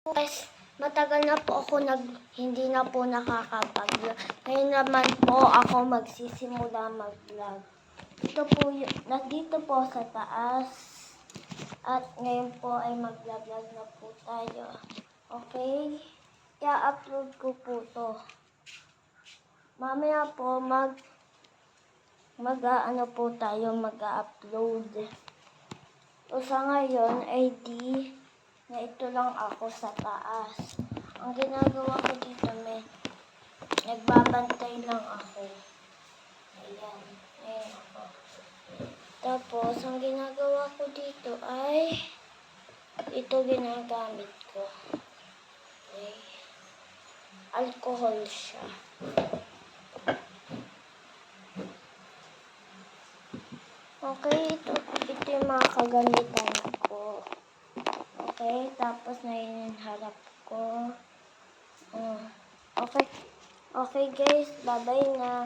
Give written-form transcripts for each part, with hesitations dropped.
Guys, matagal na po ako hindi na po nakakapag-vlog. Ngayon naman po ako magsisimula mag-vlog. Nandito po sa taas. At ngayon po ay mag-vlog na po tayo. Okay? I-upload ko po to. Mamaya po mag-upload. So sa ngayon ay na ito lang ako sa taas. Ang ginagawa ko dito, nagbabantay lang ako. Ayan. Ayan ako. Tapos, ang ginagawa ko dito ay ito ginagamit ko. Okay. Alcohol siya. Okay, ito yung mga kagamitan ko. Okay, tapos na harap ko. Okay guys, bye-bye na.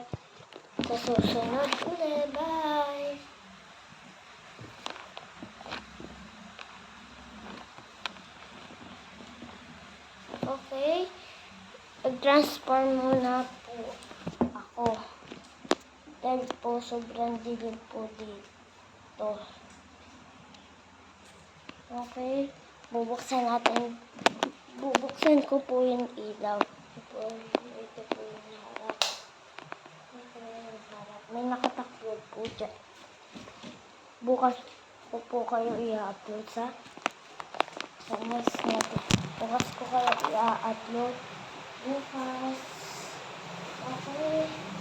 Sa susunod ulit, bye! Okay, mag-transform muna po ako. Dahil po sobrang dilim po dito. Okay, bubuksan ko po yung ilaw. Ito po yung harap. May nakataklob po dyan. Bukas ko po kayo i-upload sa next natin. Bukas ko kayo i-upload. Bukas. Okay.